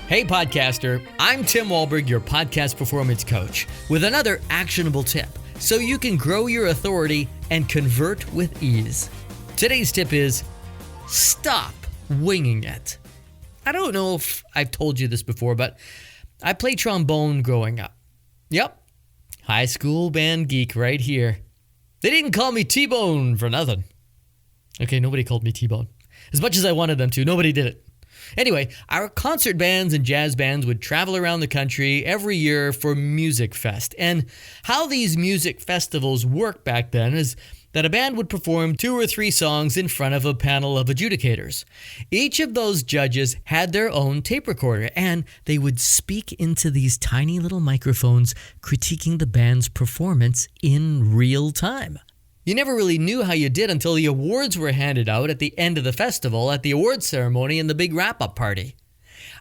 Hey podcaster, I'm Tim Wahlberg, your podcast performance coach, with another actionable tip so you can grow your authority and convert with ease. Today's tip is stop winging it. I don't know if I've told you this before, but I played trombone growing up. Yep, high school band geek right here. They didn't call me T-Bone for nothing. Okay, nobody called me T-Bone. As much as I wanted them to, nobody did it. Anyway, our concert bands and jazz bands would travel around the country every year for Music Fest. And how these music festivals worked back then is that a band would perform 2 or 3 songs in front of a panel of adjudicators. Each of those judges had their own tape recorder, and they would speak into these tiny little microphones, critiquing the band's performance in real time. You never really knew how you did until the awards were handed out at the end of the festival, at the awards ceremony, and the big wrap-up party.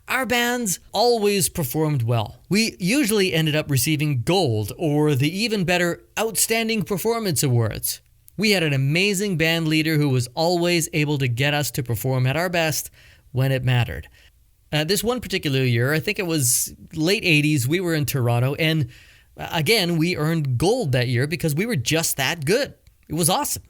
Our bands always performed well. We usually ended up receiving gold or the even better Outstanding Performance Awards. We had an amazing band leader who was always able to get us to perform at our best when it mattered. This one particular year, I think it was late 80s, we were in Toronto, and again, we earned gold that year because we were just that good. It was awesome.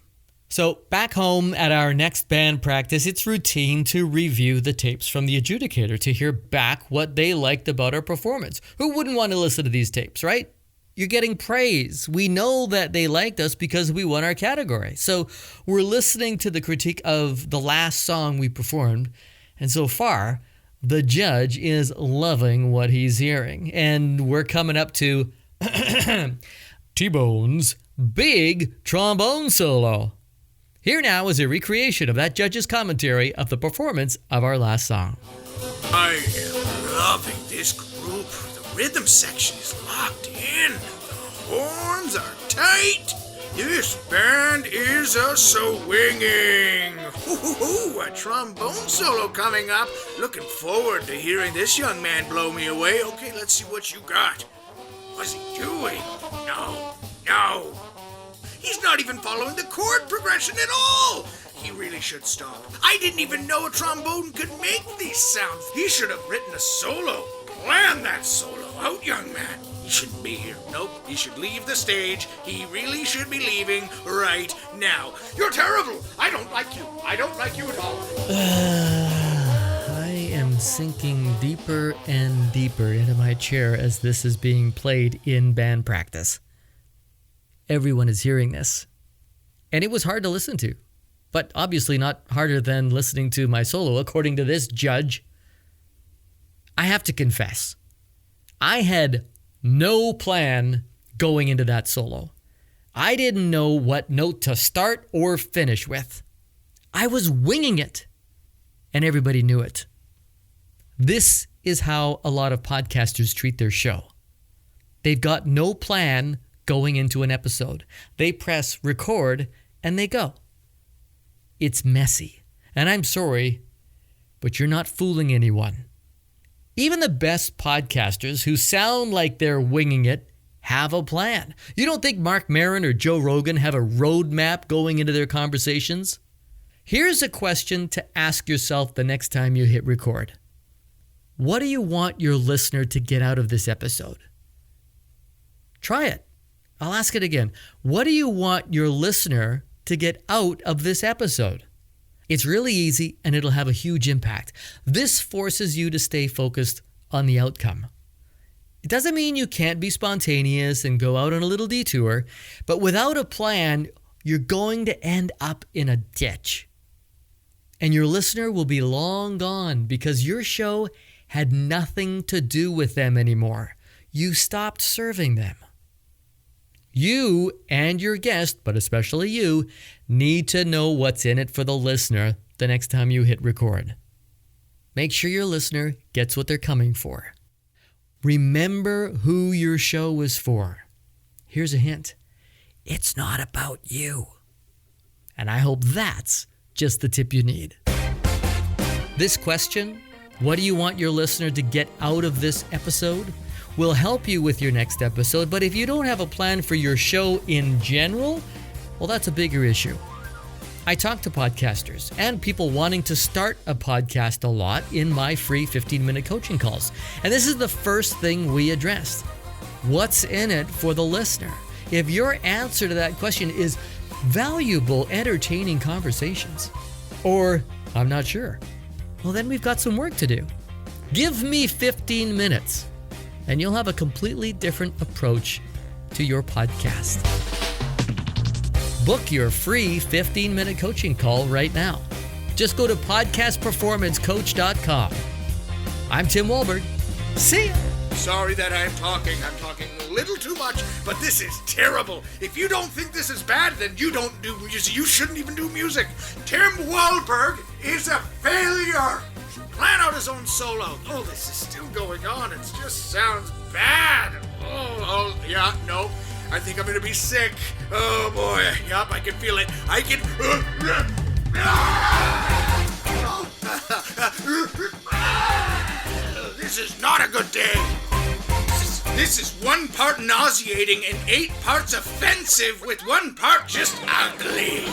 So back home at our next band practice, it's routine to review the tapes from the adjudicator to hear back what they liked about our performance. Who wouldn't want to listen to these tapes, right? You're getting praise. We know that they liked us because we won our category. So we're listening to the critique of the last song we performed. And so far, the judge is loving what he's hearing. And we're coming up to T-Bone's big trombone solo. Here now is a recreation of that judge's commentary of the performance of our last song. I am loving this group. The rhythm section is locked in. The horns are tight. This band is a swinging. A trombone solo coming up. Looking forward to hearing this young man blow me away. Okay, let's see what you got. What's he doing? No. He's not even following the chord progression at all. He really should stop. I didn't even know a trombone could make these sounds. He should have written a solo. Plan that solo out, young man. He shouldn't be here. Nope, he should leave the stage. He really should be leaving right now. You're terrible. I don't like you. I don't like you at all. I am sinking deeper and deeper into my chair as this is being played in band practice. Everyone is hearing this. And it was hard to listen to. But obviously not harder than listening to my solo, according to this judge. I have to confess, I had no plan going into that solo. I didn't know what note to start or finish with. I was winging it. And everybody knew it. This is how a lot of podcasters treat their show. They've got no plan going into an episode. They press record and they go. It's messy. And I'm sorry, but you're not fooling anyone. Even the best podcasters who sound like they're winging it have a plan. You don't think Marc, Maron, or Joe Rogan have a roadmap going into their conversations? Here's a question to ask yourself the next time you hit record. What do you want your listener to get out of this episode? Try it. I'll ask it again. What do you want your listener to get out of this episode? It's really easy and it'll have a huge impact. This forces you to stay focused on the outcome. It doesn't mean you can't be spontaneous and go out on a little detour, but without a plan, you're going to end up in a ditch. And your listener will be long gone because your show had nothing to do with them anymore. You stopped serving them. You and your guest, but especially you, need to know what's in it for the listener the next time you hit record. Make sure your listener gets what they're coming for. Remember who your show is for. Here's a hint. It's not about you. And I hope that's just the tip you need. This question, what do you want your listener to get out of this episode, will help you with your next episode. But if you don't have a plan for your show in general, well, that's a bigger issue. I talk to podcasters and people wanting to start a podcast a lot in my free 15-minute coaching calls. And this is the first thing we addressed. What's in it for the listener? If your answer to that question is valuable, entertaining conversations, or I'm not sure, well, then we've got some work to do. Give me 15 minutes, and you'll have a completely different approach to your podcast. Book your free 15-minute coaching call right now. Just go to podcastperformancecoach.com. I'm Tim Wahlberg. See ya. Sorry that I'm talking a little too much, but this is terrible. If you don't think this is bad, then you don't do music. You shouldn't even do music. Tim Wahlberg is a failure. Plan out his own solo. Oh, this is still going on. It just sounds bad. Oh, yeah, no. I think I'm gonna be sick. Oh boy, yup, I can feel it. I can. This is not a good day. This is 1 part nauseating and 8 parts offensive with 1 part just ugly.